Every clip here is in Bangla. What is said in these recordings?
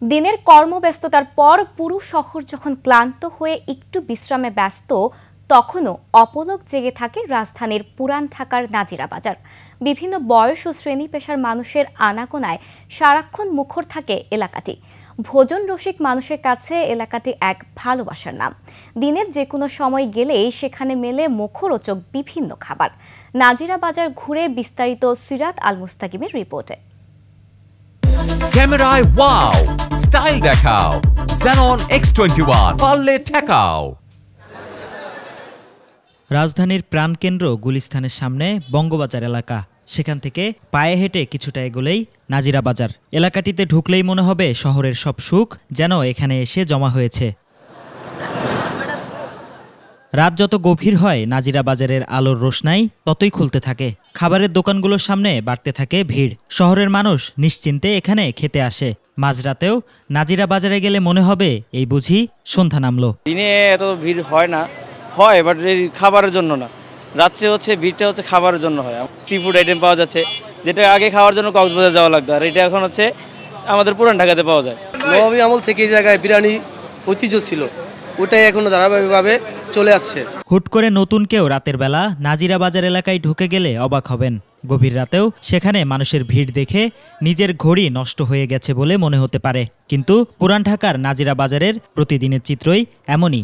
দিনের কর্মব্যস্ততার পর পুরো শহর যখন ক্লান্ত হয়ে একটু বিশ্রামে ব্যস্ত, তখনও অপলক জেগে থাকে রাজধানীর পুরান ঢাকার নাজিরা বাজার। বিভিন্ন বয়স ও শ্রেণী পেশার মানুষের আনাগোনায় সারাক্ষণ মুখর থাকে এলাকাটি। ভোজন রসিক মানুষের কাছে এলাকাটি এক ভালোবাসার নাম। দিনের যে কোনো সময় গেলেই সেখানে মেলে মুখরোচক বিভিন্ন খাবার। নাজিরা বাজার ঘুরে বিস্তারিত সিরাত আল মুস্তাকিমের রিপোর্টে। ক্যামেরায় ওয়াও, স্টাইল দেখাও, Xenon X21 পারলে ঠেকাও। রাজধানীর প্রাণকেন্দ্র গুলিস্তানের সামনে বঙ্গবাজার এলাকা। সেখান থেকে পায়ে হেঁটে কিছুটা এগোলেই নাজিরা বাজার। এলাকাটিতে ঢুকলেই মনে হবে শহরের সব সুখ যেন এখানে এসে জমা হয়েছে। রাত যত গভীর হয় নাজিরা বাজারের আলোর রোশনাই ততই খুলতে থাকে। খাবারের দোকানগুলোর সামনে বাড়তে থাকে ভিড়। শহরের মানুষ নিশ্চিন্তে এখানে খেতে আসে। মাঝরাতেও নাজিরা বাজারে গেলে মনে হবে এই বুঝি সন্ধ্যা নামলো। দিনে এত ভিড় হয় না, হয় বাট এই খাবারের জন্য না। রাত্রে হচ্ছে ভিড়টা হচ্ছে খাবারের জন্য হয়। সি ফুড আইটেম পাওয়া যাচ্ছে, যেটা আগে খাওয়ার জন্য কক্সবাজার যাওয়া লাগতো, আর এটা এখন হচ্ছে আমাদের পুরান ঢাকাতে পাওয়া যায়। নবাবী আমল থেকে এই জায়গায় বিরিয়ানি ঐতিহ্য ছিল, ওটাই এখনো ধারাবাহিকভাবে চলে আসছে। হুট করে নতুন কেউ রাতের বেলা নাজিরা বাজার এলাকায় ঢুকে গেলে অবাক হবেন। গভীর রাতেও সেখানে মানুষের ভিড় দেখে নিজের ঘড়ি নষ্ট হয়ে গেছে বলে মনে হতে পারে। কিন্তু পুরান ঢাকার নাজিরা বাজারের প্রতিদিনের চিত্রই এমনই।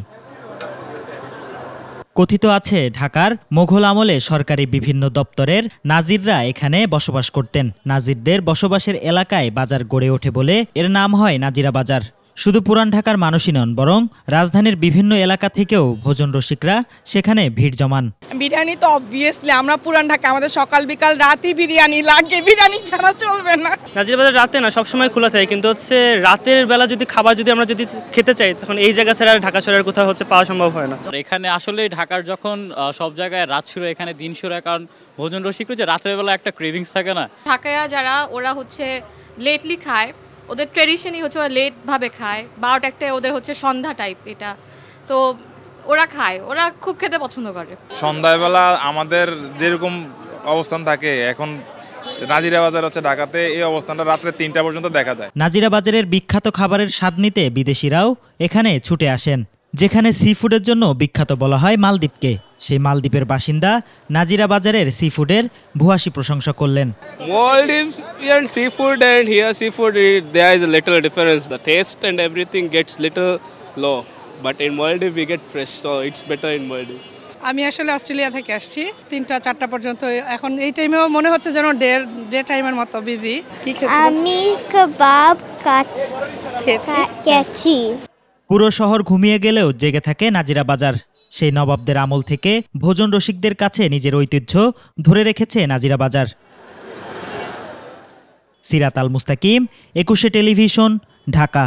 কথিত আছে ঢাকার মোঘল আমলে সরকারি বিভিন্ন দপ্তরের নাজিররা এখানে বসবাস করতেন। নাজিরদের বসবাসের এলাকায় বাজার গড়ে ওঠে বলে এর নাম হয় নাজিরা বাজার। শুধু পুরান ঢাকার মানুষই নন, বরং রাজধানীর বিভিন্ন এলাকা থেকেও ভোজন রসিকরা সেখানে ভিড় জমান। বিরিয়ানি তো অবভিয়াসলি আমরা পুরান ঢাকা, আমাদের সকাল বিকাল রাতই বিরিয়ানি লাগে, বিরিয়ানি ছাড়া চলবে না। নাজিরা বাজার রাতে না সবসময় খোলা থাকে, কিন্তু হচ্ছে রাতের বেলা যদি খাবার আমরা যদি খেতে চাই তখন এই জায়গা ছাড়া ঢাকা শহরের কোথাও হচ্ছে পাওয়া সম্ভব হয় না। এখানে আসলে ঢাকার যখন সব জায়গায় রাত শুরু, এখানে দিন শুরু, কারণ ভোজন রসিক যে রাতের বেলা একটা ক্রেভিংস থাকে না। ঢাকায় যারা ওরা হচ্ছে লেটলি খায়, ওদের ট্রেডিশনই হচ্ছে ওরা লেট ভাবে খায়, 12টা ওদের হচ্ছে সন্ধ্যা টাইপ, এটা তো ওরা খায়, ওরা খুব খেতে পছন্দ করে। সন্ধ্যাবেলা আমাদের যেরকম অবস্থান থাকে এখন নাজিরা বাজার হচ্ছে ঢাকাতে, এই অবস্থানটা রাত্রে 3টা পর্যন্ত দেখা যায়। নাজিরা বাজারের বিখ্যাত খাবারের স্বাদ নিতে বিদেশিরাও এখানে ছুটে আসেন। যেখানে সি ফুডের জন্য বিখ্যাত বলা হয় মালদ্বীপকে, সেই মালদ্বীপের বাসিন্দা নাজিরা বাজারের সি ফুডের ভূয়সী প্রশংসা করলেন। Maldives and seafood and here seafood there is a little difference. The taste and everything gets little low, but in Maldives we get fresh, so it's better in Maldives. আমি আসলে অস্ট্রেলিয়া থেকে আসছি, 3টা-4টা পর্যন্ত। এখন এই টাইমেও মনে হচ্ছে যেন ডে টাইমের মতো বিজি। আমি কাবাব খেয়েছি। পুরো শহর ঘুমিয়ে গেলেও জেগে থাকে নাজিরা বাজার। সেই নবাবদের আমল থেকে ভোজন রসিকদের কাছে নিজের ঐতিহ্য ধরে রেখেছে নাজিরা বাজার। সিরাত আল মুস্তাকিম, 21 টেলিভিশন, ঢাকা।